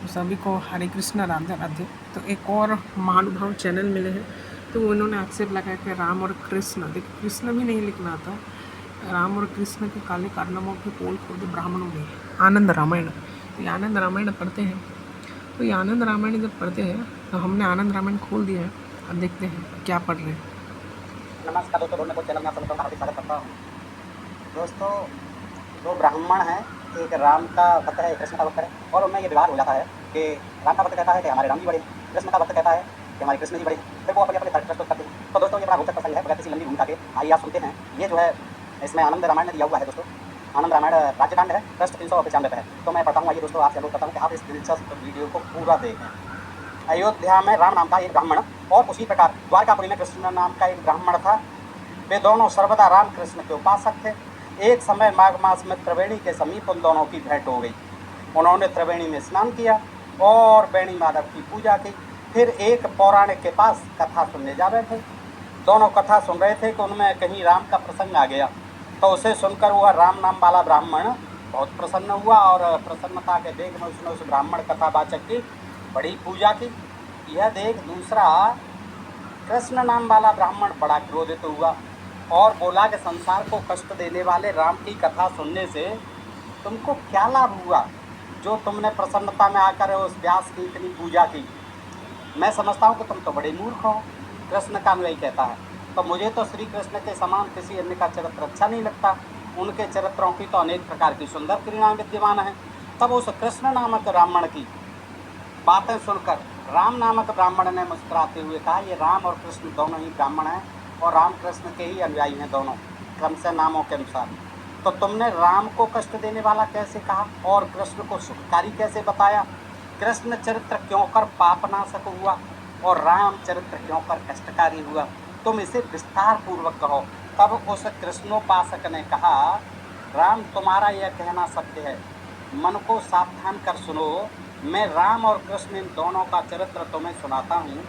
सभी को हरे कृष्ण राधे राधे। तो एक और महानुभाव चैनल मिले हैं, तो उन्होंने आक्षेप लगाया कि राम और कृष्ण, देखिए कृष्ण भी नहीं लिखना था, राम और कृष्ण के काले कारनामों की पोल खोल दी ब्राह्मणों ने। आनंद रामायण, तो ये आनंद रामायण पढ़ते हैं, तो ये आनंद रामायण जब पढ़ते हैं तो हमने आनंद रामायण खोल दिया है, अब देखते हैं क्या पढ़ रहे हैं। नमस्कार दोस्तों, ढूंढने को चैनल में आप सबका हार्दिक स्वागत करता हूँ। दोस्तों, दो ब्राह्मण हैं, एक राम का भक्त है, एक कृष्ण का भक्त है, और उनमें ये विवाद हो जाता है कि राम का भक्त कहता है कि हमारे राम जी बड़े, कृष्ण का भक्त कहता है कि हमारे कृष्ण जी बड़े। फिर वो अपने अपने तर्क प्रस्तुत करते हैं। तो दोस्तों, ये बड़ा रोचक प्रसंग है बगैर किसी लंबी भूमिका के। आइए आप सुनते हैं। ये जो है इसमें आनंद रामायण में दिया हुआ है दोस्तों। आनंद रामायण राज्यकांड है, पृष्ठ 395 है। तो मैं पढ़ता हूँ। आइए दोस्तों, आपसे अनुरोध करता हूँ कि आप इस दिलचस्प वीडियो को पूरा देखें। अयोध्या में राम नाम का एक ब्राह्मण और उसी प्रकार द्वारकापुरी में कृष्ण नाम का एक ब्राह्मण था। वे दोनों सर्वदा राम कृष्ण के उपासक थे। एक समय माघ मास में त्रिवेणी के समीप उन दोनों की भेंट हो गई। उन्होंने त्रिवेणी में स्नान किया और बेणी माधव की पूजा की। फिर एक पौराणिक के पास कथा सुनने जा रहे थे। दोनों कथा सुन रहे थे कि उनमें कहीं राम का प्रसंग आ गया। तो उसे सुनकर वह राम नाम वाला ब्राह्मण बहुत प्रसन्न हुआ और प्रसन्नता के वेग में उसने उस ब्राह्मण कथावाचक की बड़ी पूजा की। यह देख दूसरा कृष्ण नाम वाला ब्राह्मण बड़ा क्रोधित हुआ और बोला कि संसार को कष्ट देने वाले राम की कथा सुनने से तुमको क्या लाभ हुआ, जो तुमने प्रसन्नता में आकर उस व्यास की इतनी पूजा की। मैं समझता हूँ कि तुम तो बड़े मूर्ख हो। कृष्ण का अनुयायी कहता है। तो मुझे तो श्री कृष्ण के समान किसी अन्य का चरित्र अच्छा नहीं लगता। उनके चरित्रों की तो अनेक प्रकार की सुंदर क्रियाएं विद्यमान हैं। तब उस कृष्ण नामक ब्राह्मण की बातें सुनकर राम नामक ब्राह्मण ने मुस्कुराते हुए कहा, ये राम और कृष्ण दोनों ही ब्राह्मण हैं और राम कृष्ण के ही अनुयायी हैं दोनों, क्रम से नामों के अनुसार। तो तुमने राम को कष्ट देने वाला कैसे कहा और कृष्ण को सुखकारी कैसे बताया? कृष्ण चरित्र क्यों कर पापनाशक हुआ और राम चरित्र क्यों कर कष्टकारी हुआ? तुम इसे विस्तार पूर्वक कहो। तब उस कृष्णोपासक ने कहा, राम तुम्हारा यह कहना सत्य है, मन को सावधान कर सुनो। मैं राम और कृष्ण इन दोनों का चरित्र तुम्हें सुनाता हूँ।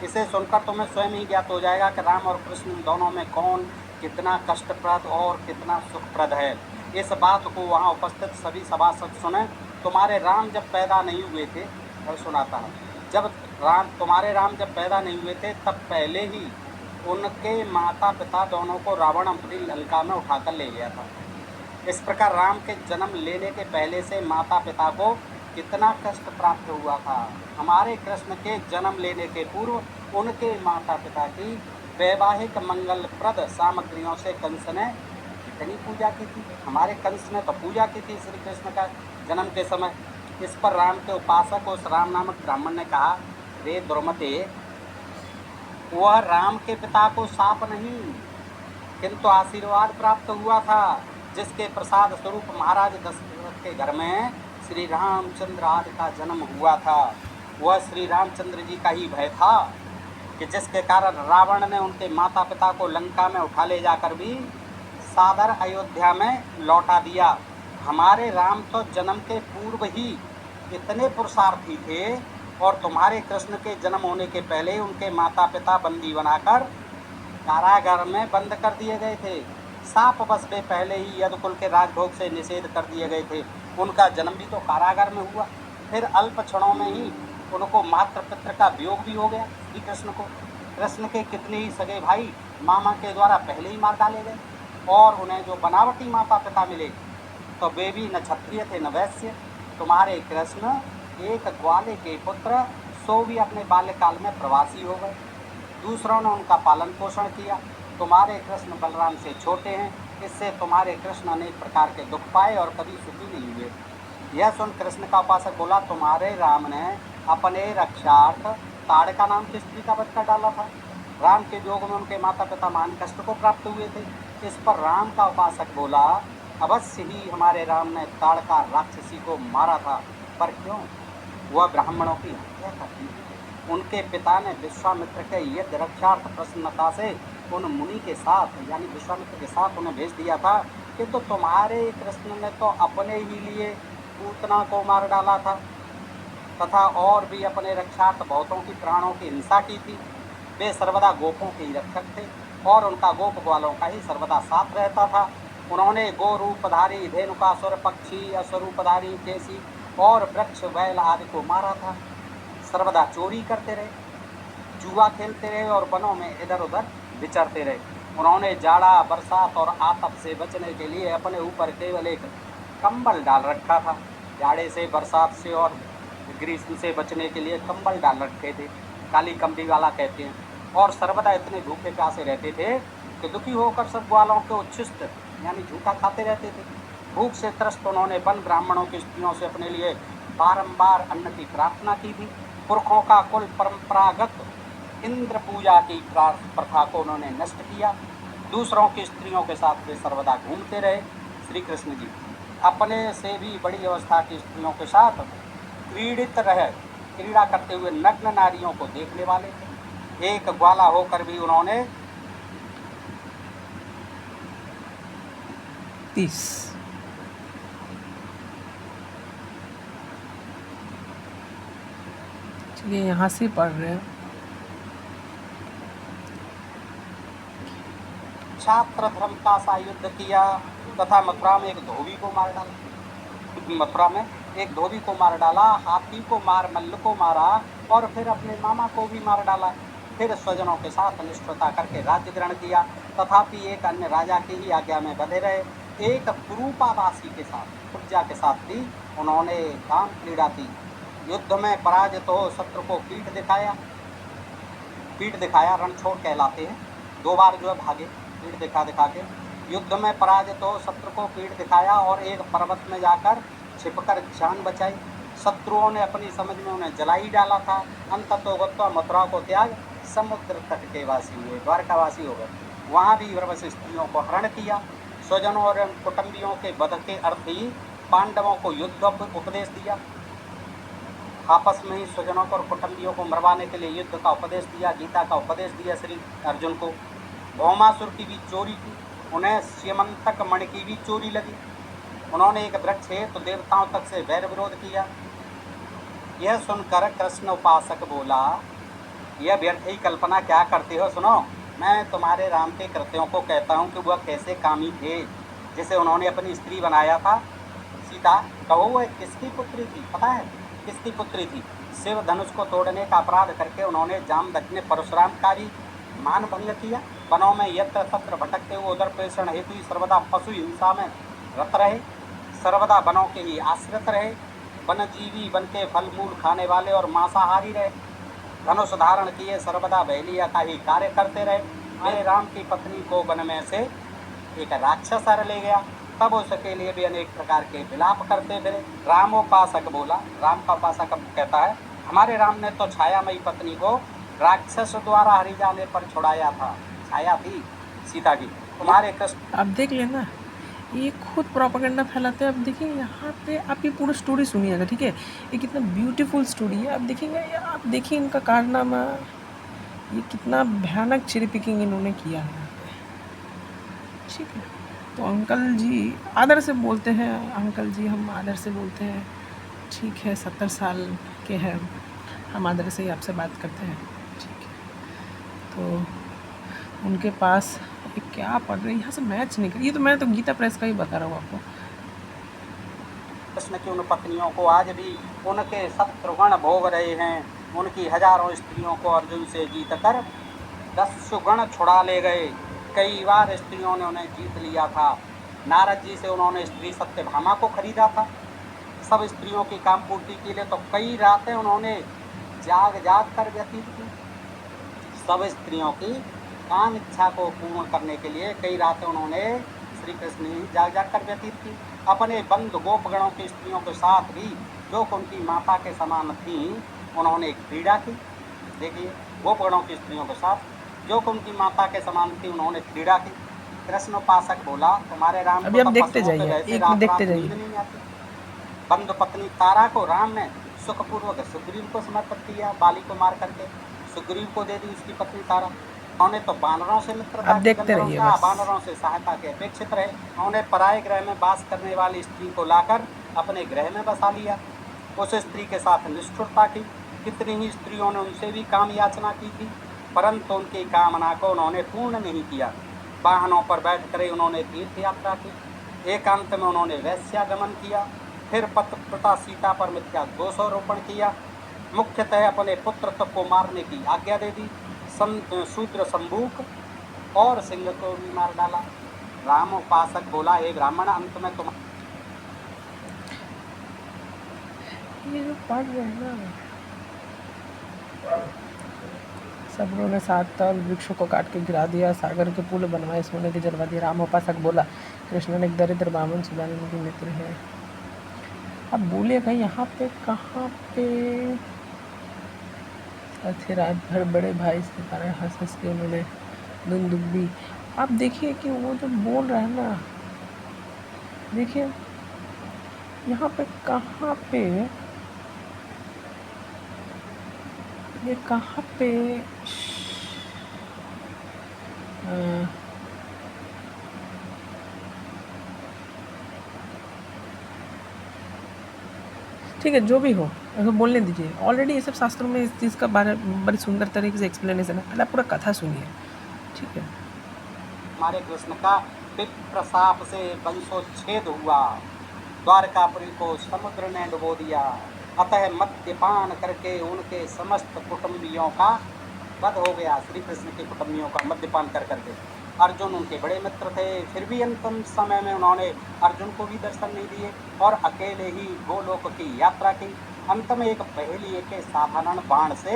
इसे सुनकर तुम्हें स्वयं ही ज्ञात हो जाएगा कि राम और कृष्ण इन दोनों में कौन कितना कष्टप्रद और कितना सुखप्रद है। इस बात को वहाँ उपस्थित सभी सभासद सुने। तुम्हारे राम जब पैदा नहीं हुए थे, और सुनाता है, तुम्हारे राम जब पैदा नहीं हुए थे तब पहले ही उनके माता पिता दोनों को रावण अपनी लंका में उठाकर ले गया था। इस प्रकार राम के जन्म लेने के पहले से माता पिता को कितना कष्ट प्राप्त हुआ था। हमारे कृष्ण के जन्म लेने के पूर्व उनके माता पिता की वैवाहिक मंगलप्रद सामग्रियों से कंस ने कितनी पूजा की थी। हमारे कंस ने तो पूजा की थी श्री कृष्ण का जन्म के समय। इस पर राम के उपासक उस राम नामक ब्राह्मण ने कहा, रे दुर्मते, वह राम के पिता को शाप नहीं किंतु आशीर्वाद प्राप्त हुआ था, जिसके प्रसाद स्वरूप महाराज दशरथ के घर में श्री रामचंद्र आदि का जन्म हुआ था। वह श्री रामचंद्र जी का ही भय था कि जिसके कारण रावण ने उनके माता पिता को लंका में उठा ले जाकर भी सादर अयोध्या में लौटा दिया। हमारे राम तो जन्म के पूर्व ही इतने पुरुषार्थी थे और तुम्हारे कृष्ण के जन्म होने के पहले उनके माता पिता बंदी बनाकर कारागार में बंद कर दिए गए थे। साप बस वे पहले ही यदुकुल के राजभोग से निषेध कर दिए गए थे। उनका जन्म भी तो कारागार में हुआ। फिर अल्प क्षणों में ही उनको मात्र पित्र का वियोग भी हो गया श्री कृष्ण को। कृष्ण के कितने ही सगे भाई मामा के द्वारा पहले ही मार डाले गए और उन्हें जो बनावटी माता पिता मिले तो वे भी न क्षत्रिय थे न वैश्य। तुम्हारे कृष्ण एक ग्वाले के पुत्र, सो भी अपने बाल्यकाल में प्रवासी हो गए। दूसरों ने उनका पालन पोषण किया। तुम्हारे कृष्ण बलराम से छोटे हैं, इससे तुम्हारे कृष्ण अनेक प्रकार के दुख पाए और कभी सुखी नहीं हुए। यह सुन कृष्ण का उपासक बोला, तुम्हारे राम ने अपने रक्षार्थ ताड़का नाम की स्त्री का वध कर डाला था। राम के योग में उनके माता पिता महान कष्ट को प्राप्त हुए थे। इस पर राम का उपासक बोला, अवश्य ही हमारे राम ने ताड़का राक्षसी को मारा था, पर क्यों? वह ब्राह्मणों की हत्या करती थी। उनके पिता ने विश्वामित्र के यज्ञ रक्षार्थ प्रसन्नता से उन मुनि के साथ यानी विश्वामित्र के साथ उन्हें भेज दिया था, किंतु तुम्हारे कृष्ण ने तो अपने ही लिए पूतना को मार डाला था तथा और भी अपने रक्षार्थ बहुतों की प्राणों की हिंसा की थी। वे सर्वदा गोपों के ही रक्षक थे और उनका गोप ग्वालों का ही सर्वदा साथ रहता था। उन्होंने गो रूपधारी धेनुकासुर पक्षी, असुरूपधारी केसी और वृक्ष बैल आदि को मारा था। सर्वदा चोरी करते रहे, जुआ खेलते रहे और वनों में इधर उधर विचरते रहे। उन्होंने जाड़ा, बरसात और आतप से बचने के लिए अपने ऊपर केवल एक कंबल डाल रखा था। जाड़े से, बरसात से और ग्रीष्म से बचने के लिए कंबल डाल रखे थे, काली कमरी वाला कहते हैं। और सर्वदा इतने भूखे प्यासे रहते थे कि दुखी होकर सब ग्वालों के उच्छिष्ट यानी झूठा खाते रहते थे। भूख से त्रस्त उन्होंने वन ब्राह्मणों की स्त्रियों से अपने लिए बारंबार अन्न की प्रार्थना की थी। पुरखों का कुल परंपरागत इंद्र पूजा की प्रथा को उन्होंने नष्ट किया। दूसरों की स्त्रियों के साथ वे सर्वदा घूमते रहे। श्री कृष्ण जी अपने से भी बड़ी अवस्था की स्त्रियों के साथ क्रीड़ा करते हुए नग्न नारियों को देखने वाले थे। एक ग्वाला होकर भी उन्होंने 30। चलिए यहाँ से पढ़ रहे हैं। छात्र धर्म का सा युद्ध किया तथा मथुरा में एक धोबी को मार डाला। हाथी को मार मल्ल को मारा और फिर अपने मामा को भी मार डाला। फिर स्वजनों के साथ निष्ठुरता करके राज्य ग्रहण किया। तथापि एक अन्य राजा की ही आज्ञा में बंधे रहे। एक पुरूपावासी के साथ कुब्जा के साथ भी उन्होंने काम क्रीड़ा की। युद्ध में पराजित हो शत्रु को पीठ दिखाया रणछोड़ कहलाते हैं। 2 बार जो है भागे पीठ दिखा के। युद्ध में पराजित हो शत्रु को पीठ दिखाया और एक पर्वत में जाकर छिपकर जान बचाई। शत्रुओं ने अपनी समझ में उन्हें जला ही डाला था। अंततोगत्वा मथुरा को त्याग समुद्र तट के वासी हुए, द्वारकावासी हो गए। वहाँ भी गर्भवती स्त्रियों को हरण किया। स्वजनों और कुटुंबियों के वध के अर्थ ही पांडवों को युद्ध उपदेश दिया। आपस में ही स्वजनों और कुटुंबियों को मरवाने के लिए युद्ध का उपदेश दिया, गीता का उपदेश दिया श्री अर्जुन को। भौमासुर की भी चोरी की, उन्हें स्यमंतक मणि की भी चोरी लगी। उन्होंने एक वृक्ष है तो देवताओं तक से वैर विरोध किया। यह सुनकर कृष्ण उपासक बोला, यह व्यर्थ ही कल्पना क्या करते हो, सुनो। मैं तुम्हारे राम के कृत्यों को कहता हूँ कि वह कैसे कामी थे, जिसे उन्होंने अपनी स्त्री बनाया था। सीता, कहो वह किसकी पुत्री थी, पता है किसकी पुत्री थी? शिव धनुष को तोड़ने का अपराध करके उन्होंने जामदग्नि परशुरामकारी मान भंग किया। वनों में यत्र तत्र भटकते हुए उदर प्रेषण हेतु ही सर्वदा पशु हिंसा में रत रहे, सर्वदा वनों के ही आश्रित रहे। वनजीवी वन के फल मूल खाने वाले और मांसाहारी रहे। धनुष धारण किए सर्वदा बहलिया का ही कार्य करते रहे। मेरे राम की पत्नी को वन में से एक राक्षस हर ले गया। तब उसके लिए भी अनेक प्रकार के विलाप करते फिरे। रामोपासक बोला, राम का उपासक कहता है, हमारे राम ने तो छायामयी पत्नी को राक्षस द्वारा हरि जाने पर छुड़ाया था। छाया थी सीता की। तुम्हारे कृष्ण आप देख लेना, ये खुद प्रोपेगेंडा फैलाते हैं। अब देखिए यहाँ पे आप ये पूरा स्टोरी सुनिएगा, ठीक है। ये कितना ब्यूटीफुल स्टोरी है। आप देखेंगे, आप देखिए इनका कारनामा, ये कितना भयानक चेरी पिकिंग इन्होंने किया है यहाँ पे, ठीक है। तो अंकल जी आदर से बोलते हैं, अंकल जी हम आदर से बोलते हैं, ठीक है। 70 साल के हैं, हम आदर से ही आपसे बात करते हैं, ठीक है। तो उनके पास क्या पढ़ रहे हैं, यहाँ से मैच नहीं कर, ये तो मैं तो गीता प्रेस का ही बता रहा हूँ आपको। कृष्ण की उन पत्नियों को आज भी उनके शत्रुगण भोग रहे हैं। उनकी हजारों स्त्रियों को अर्जुन से जीत कर 10 सुगण छुड़ा ले गए। कई बार स्त्रियों ने उन्हें जीत लिया था। नारद जी से उन्होंने स्त्री सत्यभामा को खरीदा था। सब स्त्रियों की काम पूर्ति के लिए तो कई रातें उन्होंने जाग कर व्यतीत की। सब स्त्रियों की काम इच्छा को पूर्ण करने के लिए कई रातें उन्होंने श्री कृष्ण ही जाग कर व्यतीत की। अपने बंधु गोपगणों की स्त्रियों के साथ भी जो उनकी माता के समान थी, उन्होंने क्रीड़ा की। देखिए, गोपगणों की स्त्रियों के साथ जो उनकी माता के समान थी, उन्होंने क्रीड़ा की। कृष्ण उपासक बोला, तुम्हारे राम अभी को आप तो देखते पशुओं के जाइए, वैसे एक रात देखते रात जाइए। नींद नहीं आती। बंधु पत्नी तारा को राम ने सुखपूर्वक सुग्रीव को समर्पित किया। बाली को मार करके सुग्रीव को दे दी उसकी पत्नी तारा। उन्होंने तो बानरों से मित्रता आप की, देखते गंधर्वों रहिए का बस। बानरों से सहायता के अपेक्षित रहे। उन्होंने पराये ग्रह में वास करने वाली स्त्री को लाकर अपने ग्रह में बसा लिया। उस स्त्री के साथ निष्ठुरता की। कितनी ही स्त्रियों ने उनसे भी काम याचना की थी, परंतु उनकी कामना को उन्होंने पूर्ण नहीं किया। वाहनों पर बैठ कर उन्होंने तीर्थ यात्रा की। एकांत में उन्होंने वैश्यागमन किया। फिर पतिव्रता सीता पर मिथ्या दोषारोपण किया, मुख्यतः अपने पुत्र तक को मारने की आज्ञा दे दी। शूद्र संबूक और सिंह को भी मार डाला। राम उपासक बोला, हे ब्राह्मण, अंत में तुम ये जो पढ़ रहे हैं ना, सबरों ने 7 तल वृक्षों को काट के गिरा दिया, सागर के पुल बनवाए, सोने के जलवा दिया। राम उपासक बोला, कृष्ण ने एक दरिद्र ब्राह्मण सुधारने की मित्र है। अब बोलिएगा यहाँ पे कहाँ पे थे रात भर बड़े भाई से कारण हंस हंस के उन्होंने धुन दुब्बी। आप देखिए कि वो जो बोल रहा है ना, देखिए यहाँ पे कहाँ पे, ये कहाँ पे ठीक है, जो भी हो ऐसा बोलने दीजिए। ऑलरेडी ये सब शास्त्रों में इस चीज़ का बड़ी सुंदर तरीके से एक्सप्लेनेशन है। पहले पूरा कथा सुनिए, ठीक है। हमारे कृष्ण का विप्रशाप से वंशोच्छेद हुआ, द्वारकापुरी को समुद्र ने डुबो दिया। अतः मद्यपान करके उनके समस्त कुटुंबियों का वध हो गया। श्री कृष्ण के कुटुंबियों का मद्यपान कर करके। अर्जुन उनके बड़े मित्र थे, फिर भी अंतिम समय में उन्होंने अर्जुन को भी दर्शन नहीं दिए और अकेले ही गोलोक की यात्रा की। अंत में एक पहेली के साधारण बाण से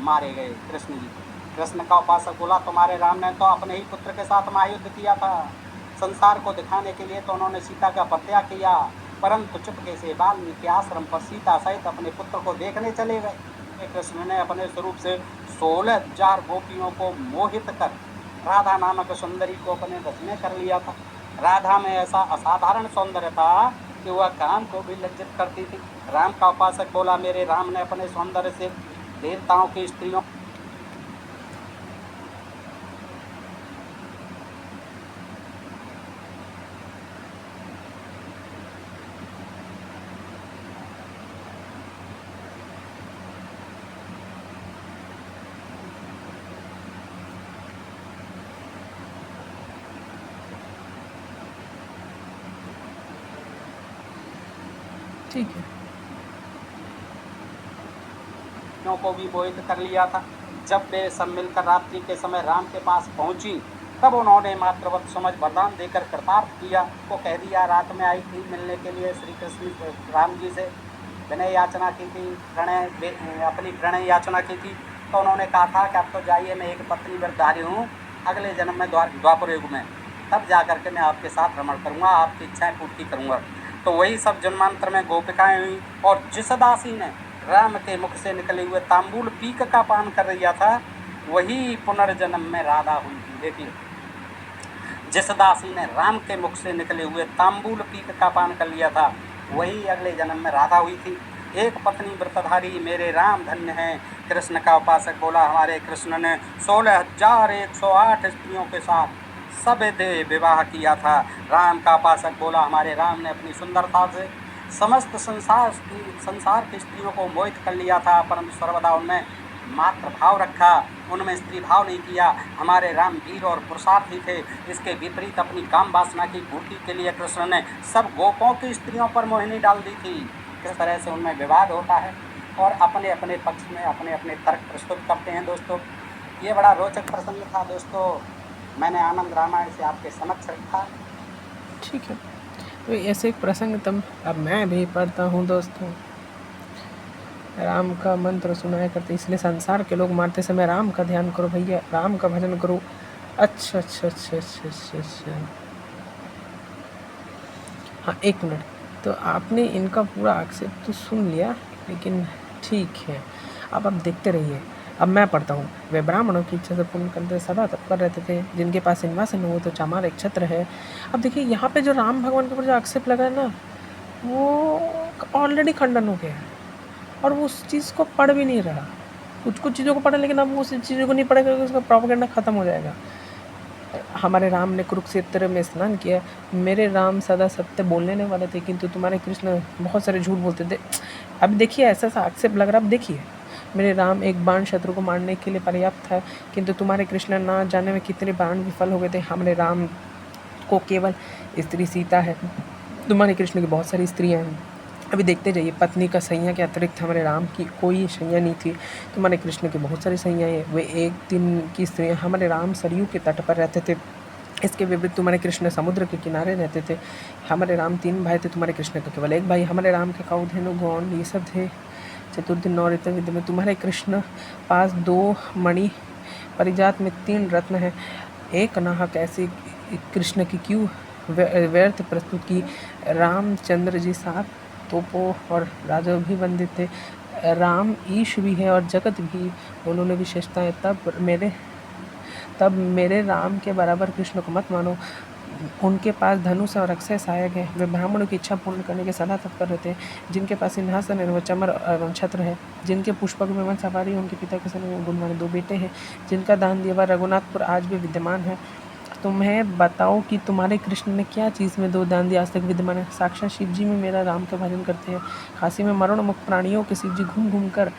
मारे गए कृष्ण जी। कृष्ण का उपासक बोला, तुम्हारे राम ने तो अपने ही पुत्र के साथ महायुद्ध किया था। संसार को दिखाने के लिए तो उन्होंने सीता का परित्याग किया, परंतु चुपके से वाल्मीकि आश्रम पर सीता सहित अपने पुत्र को देखने चले गए। कृष्ण ने अपने स्वरूप से 16,000 गोपियों को मोहित कर राधा नामक सुंदरी को अपने वश में कर लिया था। राधा में ऐसा असाधारण सौंदर्य था कि वह काम को भी लज्जित करती थी। राम का उपासक बोला, मेरे राम ने अपने सौंदर्य से देवताओं की स्त्रियों ठीक है। को भी मोहित कर लिया था। जब वे सब मिलकर रात्रि के समय राम के पास पहुंची, तब उन्होंने मातृवत समझ वरदान देकर कृतार्थ किया। को कह दिया, रात में आई थी मिलने के लिए श्री कृष्ण राम जी से विनय याचना की थी, अपनी प्रणय याचना की थी। तो उन्होंने कहा था कि अब तो जाइए, मैं एक पत्नी व्रतधारी हूँ, अगले जन्म में द्वापर युग में तब जा करके मैं आपके साथ भ्रमण करूँगा, आपकी इच्छाएं पूर्ति करूँगा। तो वही सब जन्मांतर में गोपिकाएं हुई। और जिस दासी ने राम के मुख से निकले हुए तांबूल पीक का पान कर लिया था, वही पुनर्जन्म में राधा हुई थी। देखिए, जिस दासी ने राम के मुख से निकले हुए तांबूल पीक का पान कर लिया था, वही अगले जन्म में राधा हुई थी। एक पत्नी व्रतधारी मेरे राम धन्य हैं। कृष्ण का उपासक बोला, हमारे कृष्ण ने 16,108 स्त्रियों के साथ सबदे विवाह किया था। राम का उपासक बोला, हमारे राम ने अपनी सुंदरता से समस्त संसार की स्त्रियों को मोहित कर लिया था, परंतु सर्वदा उनमें मात्र भाव रखा, उनमें स्त्री भाव नहीं किया। हमारे राम वीर और पुरुषार्थी थे। इसके विपरीत अपनी काम वासना की पूर्ति के लिए कृष्ण ने सब गोपों की स्त्रियों पर मोहिनी डाल दी थी। किस तरह से उनमें विवाद होता है और अपने अपने पक्ष में अपने अपने तर्क प्रस्तुत करते हैं। दोस्तों, ये बड़ा रोचक प्रसंग था दोस्तों, मैंने आनंद रामायण से आपके समक्ष रखा। ठीक है, तो ऐसे एक प्रसंग तब अब मैं भी पढ़ता हूँ दोस्तों। राम का मंत्र सुनाया करते, इसलिए संसार के लोग मारते समय राम का ध्यान करो भैया, राम का भजन करो। अच्छा अच्छा अच्छा अच्छा अच्छा अच्छा, हाँ 1 मिनट। तो आपने इनका पूरा आक्षेप तो सुन लिया, लेकिन ठीक है, अब आप देखते रहिए। अब मैं पढ़ता हूँ। वे ब्राह्मणों की इच्छा से पूर्ण करते सदा तत्पर रहते थे, जिनके पास सिंहासन हो तो चामार एक छत्र है। अब देखिए यहाँ पे जो राम भगवान के ऊपर जो आक्षेप लगा है ना, वो ऑलरेडी खंडन हो गया है और वो उस चीज़ को पढ़ भी नहीं रहा। कुछ कुछ चीज़ों को पढ़ा, लेकिन अब वो उस चीज़ों को नहीं पढ़ेगा, उसका प्रोपेगेंडा खत्म हो जाएगा। हमारे राम ने कुरुक्षेत्र में स्नान किया, मेरे राम सदा सत्य बोलने वाले थे, किंतु तुम्हारे कृष्ण बहुत सारे झूठ बोलते थे। अब देखिए ऐसा सा आक्षेप लग रहा है। अब देखिए, मेरे राम एक बाण शत्रु को मारने के लिए पर्याप्त था, किंतु तुम्हारे कृष्ण ना जाने में कितने बाण विफल हो गए थे। हमारे राम को केवल स्त्री सीता है, तुम्हारे कृष्ण की बहुत सारी स्त्रियाँ हैं। अभी देखते जाइए, पत्नी का सैया के अतिरिक्त हमारे राम की कोई सैया नहीं थी। तुम्हारे कृष्ण की बहुत सारी सैयाँ हैं। वे एक दिन की स्त्री, हमारे राम सरयू के तट पर रहते थे। इसके विपरीत तुम्हारे कृष्ण समुद्र के किनारे रहते थे। हमारे राम 3 भाई थे, तुम्हारे कृष्ण का केवल 1 भाई। हमारे राम के काऊ धेनु गौंड ये सब थे। चतुर्दिन 9 ऋतु विद्या में तुम्हारे कृष्ण पास 2 मणि परिजात में 3 रत्न हैं। एक नाहक ऐसे कृष्ण की क्यों व्यर्थ प्रस्तुत की। रामचंद्र जी 7 तोपों और राजा भी वंदित थे। राम ईश भी है और जगत भी, उन्होंने विशेषताएं। तब मेरे राम के बराबर कृष्ण को मत मानो। उनके पास धनुष और अक्षय सहायक है। वे ब्राह्मणों की इच्छा पूर्ण करने के सदा तत्पर रहते हैं। जिनके पास सिंहासन एवं चमर एवं छत्र है, जिनके पुष्पक विमान सवारी, उनके पिता के समय गुणवान 2 बेटे हैं, जिनका दान दिया हुआ रघुनाथपुर आज भी विद्यमान है। तुम्हें बताओ कि तुम्हारे कृष्ण ने क्या चीज़ में 2 दान दिया आज तक विद्यमान है। साक्षात शिव जी में मेरा राम का भजन करते हैं। काशी में मरण मुक्त प्राणियों के शिव जी घूम घूम कर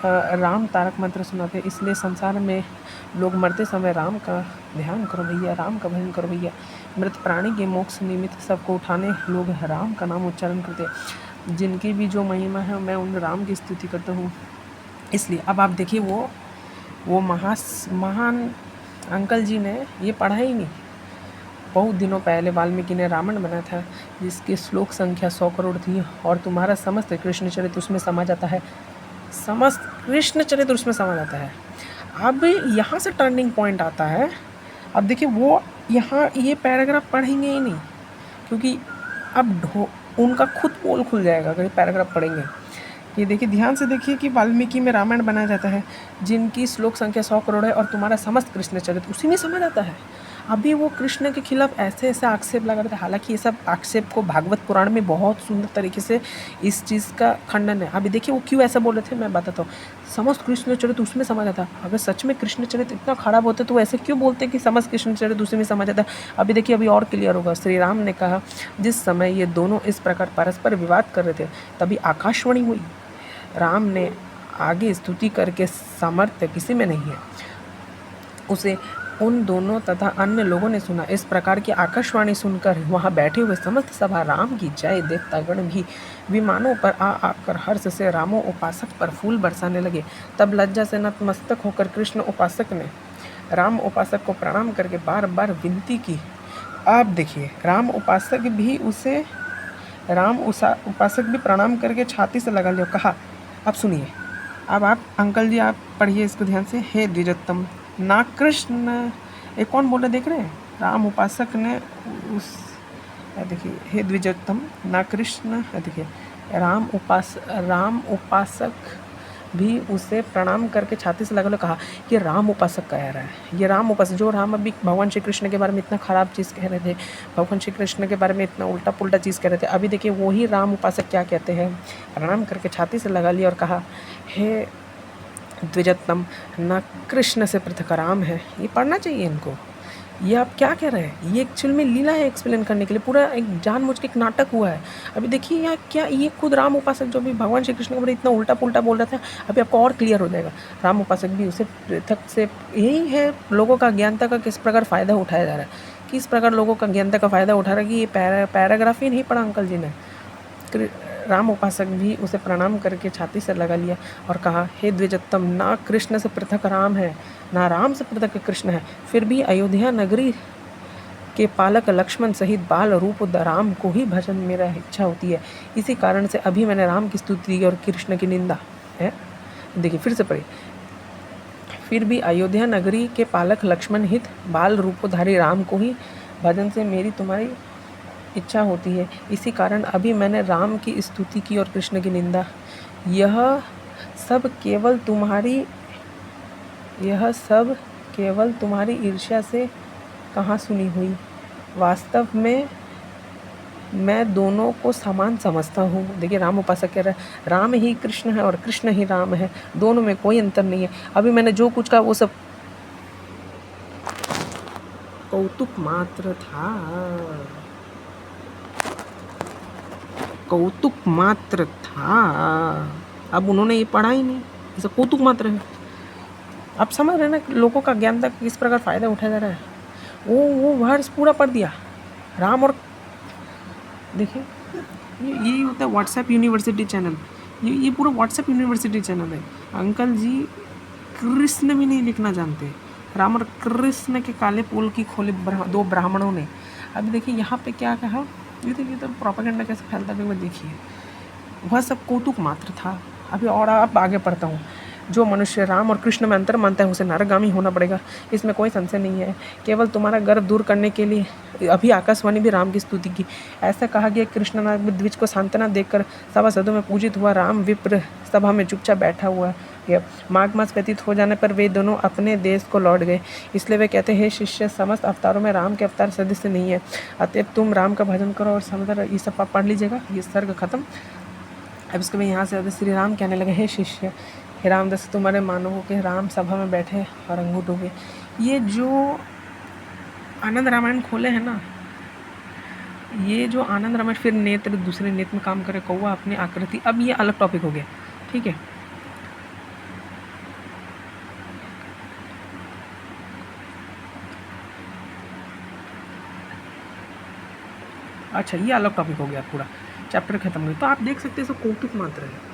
राम तारक मंत्र सुनाते। इसलिए संसार में लोग मरते समय राम का ध्यान करो भैया, राम का भजन करो भैया। मृत प्राणी के मोक्ष निमित्त सबको उठाने लोग राम का नाम उच्चारण करते। जिनकी भी जो महिमा है मैं उन राम की स्तुति करता हूँ। इसलिए अब आप देखिए, वो महान अंकल जी ने ये पढ़ा ही नहीं। बहुत दिनों पहले वाल्मीकि ने रामायण बनाया था, जिसकी श्लोक संख्या 100 करोड़ थी, और तुम्हारा समस्त कृष्ण चरित्र उसमें समा जाता है। समस्त कृष्ण चरित्र उसमें समा जाता है। अब यहाँ से टर्निंग पॉइंट आता है। अब देखिए, वो यहाँ ये पैराग्राफ पढ़ेंगे ही नहीं, क्योंकि अब उनका खुद पोल खुल जाएगा अगर ये पैराग्राफ पढ़ेंगे। ये देखिए, ध्यान से देखिए कि वाल्मीकि में रामायण बनाया जाता है, जिनकी श्लोक संख्या 100 करोड़ है, और तुम्हारा समस्त कृष्ण चरित्र उसी में समा जाता है। अभी वो कृष्ण के खिलाफ ऐसे आक्षेप लगा रहे थे। हालांकि ये सब आक्षेप को भागवत पुराण में बहुत सुंदर तरीके से इस चीज़ का खंडन है। अभी देखिए वो क्यों ऐसा बोल रहे थे, मैं बताता हूँ। समस्त कृष्ण चरित्र उसमें समा जाता। अगर सच में कृष्ण चरित्र इतना खराब होता तो ऐसे क्यों बोलते कि समस्त कृष्ण चरित्र उसी में समा जाता। अभी देखिए, अभी और क्लियर होगा। श्री राम ने कहा, जिस समय ये दोनों इस प्रकार परस्पर विवाद कर रहे थे, तभी आकाशवाणी हुई। राम ने आगे स्तुति करके सामर्थ्य किसी में नहीं है, उसे उन दोनों तथा अन्य लोगों ने सुना। इस प्रकार की आकाशवाणी सुनकर वहां बैठे हुए समस्त सभा राम की जय देवतागण भी विमानों पर आकर हर्ष से रामो उपासक पर फूल बरसाने लगे। तब लज्जा से नतमस्तक होकर कृष्ण उपासक ने राम उपासक को प्रणाम करके बार बार विनती की। आप देखिए, राम उपासक भी प्रणाम करके छाती से लगा लिया। कहा, अब सुनिए, अब आप अंकल जी आप पढ़िए इसको ध्यान से। हे द्विजोत्तम, ना कृष्ण, एक कौन बोल रहे देख रहे हैं, राम उपासक ने उस, देखिए, हे द्विजोत्तम, ना कृष्ण, देखिए राम उपासक भी उसे प्रणाम करके छाती से लगा कहा कि राम उपासक कह रहा है। ये राम उपासक, जो राम अभी भगवान श्री कृष्ण के बारे में इतना ख़राब चीज़ कह रहे थे, भगवान श्री कृष्ण के बारे में इतना उल्टा पुल्टा चीज़ कह रहे थे, अभी देखिए वही राम उपासक क्या कहते हैं। प्रणाम करके छाती से लगा लिया और कहा, हे द्विजोत्तम, न कृष्ण से पृथक राम है। ये पढ़ना चाहिए इनको। ये आप क्या कह रहे हैं, ये एक्चुअल में लीला है एक्सप्लेन करने के लिए। पूरा एक जानबूझ के एक नाटक हुआ है। अभी देखिए यहाँ क्या, ये खुद राम उपासक जो भी भगवान श्री कृष्ण के बारे में इतना उल्टा पुल्टा बोल रहा था, अभी आपको और क्लियर हो जाएगा। राम उपासक भी उसे पृथक से, यही है लोगों का ज्ञानता का किस प्रकार फ़ायदा उठाया जा रहा है, किस प्रकार लोगों का ज्ञानता का फ़ायदा उठा रहा है कि ये पैराग्राफ ही नहीं पढ़ा अंकल जी ने। राम उपासक भी उसे प्रणाम करके छाती से लगा लिया और कहा, हे द्विजोत्तम, ना कृष्ण से पृथक राम है, ना राम से पृथक कृष्ण है। फिर भी अयोध्या नगरी के पालक लक्ष्मण सहित बाल रूप राम को ही भजन मेरा इच्छा होती है। इसी कारण से अभी मैंने राम की स्तुति की और कृष्ण की निंदा है। देखिए फिर से पढ़िए। फिर भी अयोध्या नगरी के पालक लक्ष्मण हित बाल रूपधारी राम को ही भजन से मेरी तुम्हारी इच्छा होती है। इसी कारण अभी मैंने राम की स्तुति की और कृष्ण की निंदा। यह सब केवल तुम्हारी ईर्ष्या से कहाँ सुनी हुई। वास्तव में मैं दोनों को समान समझता हूँ। देखिए राम उपासक कह रहा है, राम ही कृष्ण है और कृष्ण ही राम है, दोनों में कोई अंतर नहीं है। अभी मैंने जो कुछ कहा वो सब कौतुक मात्र था, कौतुक मात्र था। अब उन्होंने ये पढ़ा ही नहीं, इसे कौतुक मात्र है। आप समझ रहे ना लोगों का ज्ञान तक किस प्रकार फ़ायदा उठाया जा रहा है। वो वर्ड्स पूरा पढ़ दिया राम और, देखिए ये होता है व्हाट्सएप यूनिवर्सिटी चैनल। ये पूरा व्हाट्सएप यूनिवर्सिटी चैनल है। अंकल जी कृष्ण भी नहीं लिखना जानते। राम और कृष्ण के काले पोल की खोले दो ब्राह्मणों ने। अभी देखिए यहाँ पे क्या कहा, ये देखिए तो प्रोपेगेंडा कैसे फैलता है, देखिए वह सब कौतुक मात्र था। अभी और आप आगे पढ़ता हूँ। जो मनुष्य राम और कृष्ण में अंतर मानता है उसे नरगामी होना पड़ेगा, इसमें कोई संशय नहीं है। केवल तुम्हारा गर्व दूर करने के लिए अभी आकाशवाणी भी राम की स्तुति की। ऐसा कहा गया कृष्णनाथ द्विज को सांत्वना देकर सभासदों में पूजित हुआ राम विप्र सभा में चुपचाप बैठा हुआ गया। माघ मास व्यतीत हो जाने पर वे दोनों अपने देश को लौट गए। इसलिए वे कहते हैं, शिष्य समस्त अवतारों में राम के अवतार सदस्य नहीं है, अतएव तुम राम का भजन करो और समझ। ये सब पढ़ लीजिएगा, ये सर्ग खत्म। अब इसके बाद यहाँ से श्री राम कहने लगे, हे शिष्य, हे रामदास, तुम्हारे मानवों के राम सभा में बैठे और अंगूठ उगे। ये जो आनंद रामायण खोले हैं ना, ये जो आनंद रामायण, फिर नेत्र दूसरे नेत्र में काम करे, कौवा अपनी आकृति, अब ये अलग टॉपिक हो गया, ठीक है। अच्छा, ये अलग टॉपिक हो गया, पूरा चैप्टर खत्म हो गया। तो आप देख सकते हैं, सब कौतुक मात्र है,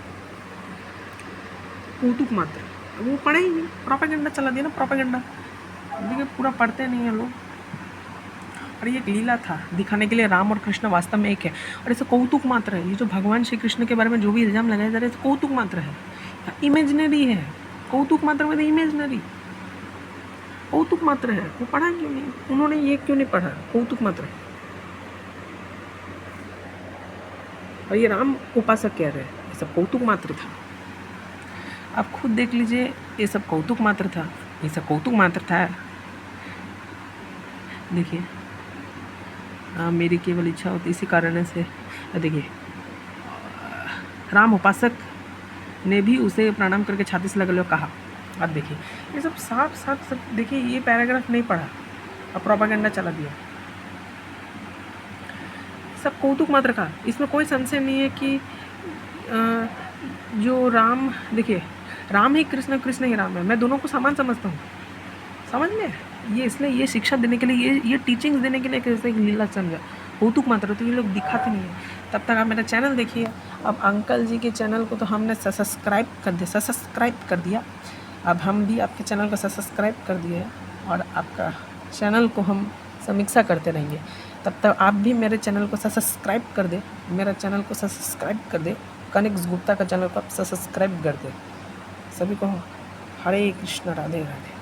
कौतुक मात्र। वो पढ़े ही नहीं, प्रोपेगेंडा चला दिया ना, प्रोपेगेंडा। देखिए पूरा पढ़ते नहीं हैं लोग। और ये एक लीला था दिखाने के लिए राम और कृष्ण वास्तव में एक है, और इसे कौतुक मात्र है। ये जो भगवान श्री कृष्ण के बारे में जो भी इल्ज़ाम लगाया जा रहा है, कौतुक मात्र है, इमेजनरी है। कौतुक मात्र में इमेजनरी, कौतुक मात्र है। वो पढ़ा क्यों नहीं, उन्होंने ये क्यों नहीं पढ़ा, कौतुक मात्र। और ये राम उपासक कह रहे हैं ये सब कौतुक मात्र था। आप खुद देख लीजिए, ये सब कौतुक मात्र था, ये सब कौतुक मात्र था। देखिए, मेरी केवल इच्छा होती, इसी कारण से देखिए राम उपासक ने भी उसे प्रणाम करके छाती से लगा लो कहा। अब देखिए ये सब साफ साफ सब देखिए, ये पैराग्राफ नहीं पढ़ा और प्रोपेगेंडा चला दिया। सब कौतुक मात्र का, इसमें कोई संशय नहीं है कि जो राम, देखिए राम ही कृष्ण, कृष्ण ही राम है। मैं दोनों को समान समझता हूँ, समझ में। ये इसलिए ये शिक्षा देने के लिए, ये टीचिंग्स देने के लिए कैसे एक लीला समझा, कौतुक मात्र। तो ये लोग दिखाते नहीं है। तब तक आप मेरा चैनल देखिए। अब अंकल जी के चैनल को तो हमने सब्सक्राइब कर दिया। अब हम भी आपके चैनल को सब्सक्राइब कर दिए हैं, और आपका चैनल को हम समीक्षा करते रहेंगे। तब तक आप भी मेरे चैनल को सब्सक्राइब कर दे, मेरा चैनल को सब्सक्राइब कर दे, कनिक्स गुप्ता का चैनल को आप सब्सक्राइब कर दे। सभी को हरे कृष्ण, राधे राधे।